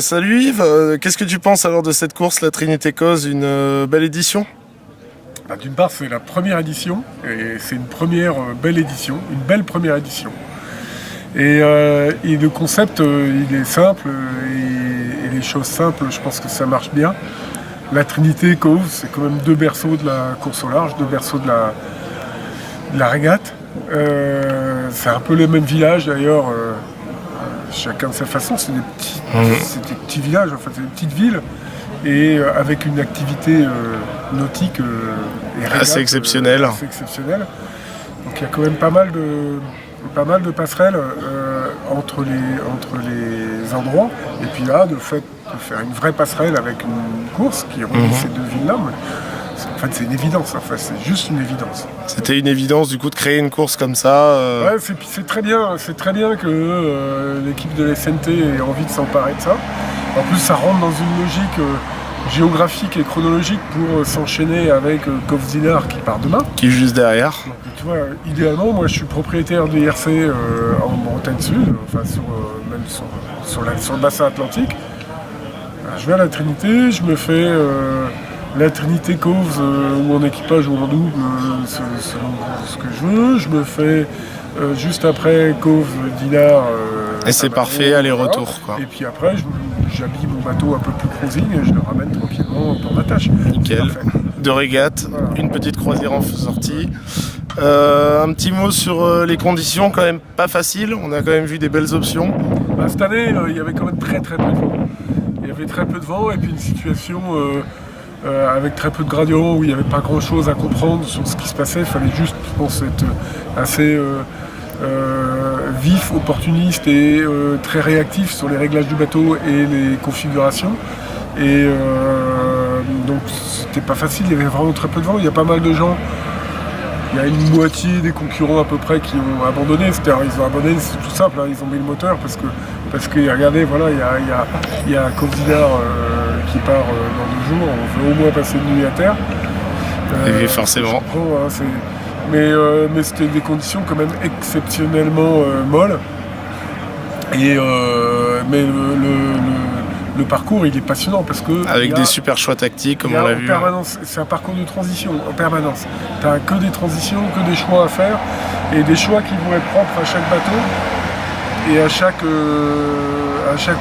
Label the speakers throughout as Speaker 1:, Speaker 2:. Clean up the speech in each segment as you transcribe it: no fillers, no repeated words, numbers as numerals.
Speaker 1: Salut Yves, qu'est-ce que tu penses alors de cette course, la Trinité Cause, une belle édition?
Speaker 2: D'une part, c'est la première édition, et c'est une première belle édition, une belle première édition. Et le concept, il est simple, et les choses simples, je pense que ça marche bien. La Trinité Cove, c'est quand même deux berceaux de la course au large, deux berceaux de la régate. C'est un peu le même village d'ailleurs, chacun de sa façon, c'est des petits villages, enfin c'est des petites villes, et avec une activité nautique et régate,
Speaker 1: assez exceptionnelle.
Speaker 2: Donc il y a quand même pas mal de passerelles entre les endroits, et puis là, de fait de faire une vraie passerelle avec une course qui relie ces deux villes-là, en fait c'est une évidence, c'est juste une évidence.
Speaker 1: C'était une évidence du coup de créer une course comme ça.
Speaker 2: Ouais, c'est très bien que l'équipe de la SNT ait envie de s'emparer de ça. En plus ça rentre dans une logique géographique et chronologique pour s'enchaîner avec Cove Dinard qui part demain.
Speaker 1: Qui est juste derrière.
Speaker 2: Donc, tu vois, idéalement, moi je suis propriétaire de IRC en Bretagne Sud, enfin même sur le bassin atlantique. Je vais à la Trinité, je me fais la Trinité Cove ou en équipage ou en double, selon ce que je veux. Je me fais juste après Cove Dinard.
Speaker 1: Et c'est parfait, aller-retour.
Speaker 2: Voilà. Et puis après, j'habille mon bateau un peu plus cruising et je le ramène tranquillement pour ma tâche.
Speaker 1: Nickel. De régate, voilà. Une petite croisière en sortie. Un petit mot sur les conditions, quand même pas faciles. On a quand même vu des belles options.
Speaker 2: Cette année, il y avait quand même très peu de vent. Il y avait très peu de vent et puis une situation avec très peu de gradients où il n'y avait pas grand chose à comprendre sur ce qui se passait. Il fallait juste, je pense, être assez vif, opportuniste et très réactif sur les réglages du bateau et les configurations. Et donc c'était pas facile, il y avait vraiment très peu de vent. Il y a pas mal de gens. Il y a une moitié des concurrents à peu près qui ont abandonné. C'est-à-dire, ils ont abandonné, c'est tout simple, ils ont mis le moteur parce que regardez, voilà, il y a Cove Dinard qui part dans 2 jours. On veut au moins passer une nuit à terre.
Speaker 1: Et forcément.
Speaker 2: Mais c'était des conditions quand même exceptionnellement molles. Et mais le parcours il est passionnant parce que
Speaker 1: avec des super choix tactiques comme on l'a vu.
Speaker 2: C'est un parcours de transition en permanence. Tu n'as que des transitions, que des choix à faire et des choix qui vont être propres à chaque bateau et à chaque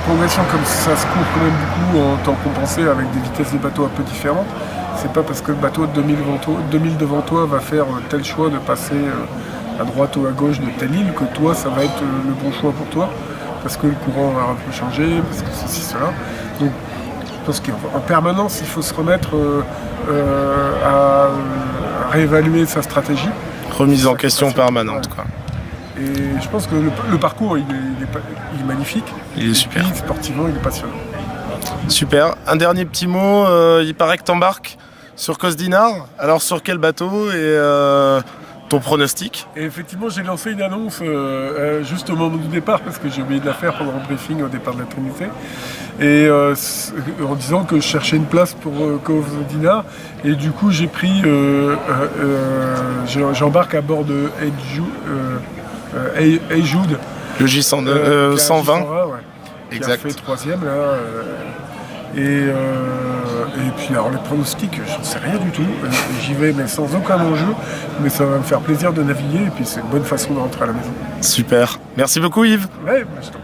Speaker 2: progression, comme ça se court quand même beaucoup en temps compensé avec des vitesses de bateau un peu différentes. C'est pas parce que le bateau de 2000 devant toi va faire tel choix de passer à droite ou à gauche de telle île que toi ça va être le bon choix pour toi. Parce que le courant va un peu changer, parce que ceci, cela. Donc, je pense qu'en permanence, il faut se remettre à réévaluer sa stratégie.
Speaker 1: Remise en question permanente, quoi.
Speaker 2: Et je pense que le parcours, il est magnifique.
Speaker 1: Il est super.
Speaker 2: Et sportivement, il est passionnant.
Speaker 1: Super. Un dernier petit mot. Il paraît que t'embarques sur Cove Dinard. Alors, sur quel bateau et ton pronostic?
Speaker 2: Et effectivement, j'ai lancé une annonce juste au moment du départ parce que j'ai oublié de la faire pendant le briefing au départ de la Trinité et en disant que je cherchais une place pour Cove Dinard et du coup j'ai pris j'embarque à bord de Jude, le
Speaker 1: J120 120
Speaker 2: ouais, qui
Speaker 1: exact.
Speaker 2: A fait 3e là et puis alors les pronostics, j'en sais rien du tout, j'y vais mais sans aucun enjeu, mais ça va me faire plaisir de naviguer et puis c'est une bonne façon de rentrer à la maison.
Speaker 1: Super, merci beaucoup Yves.
Speaker 2: Ouais, je t'en prie.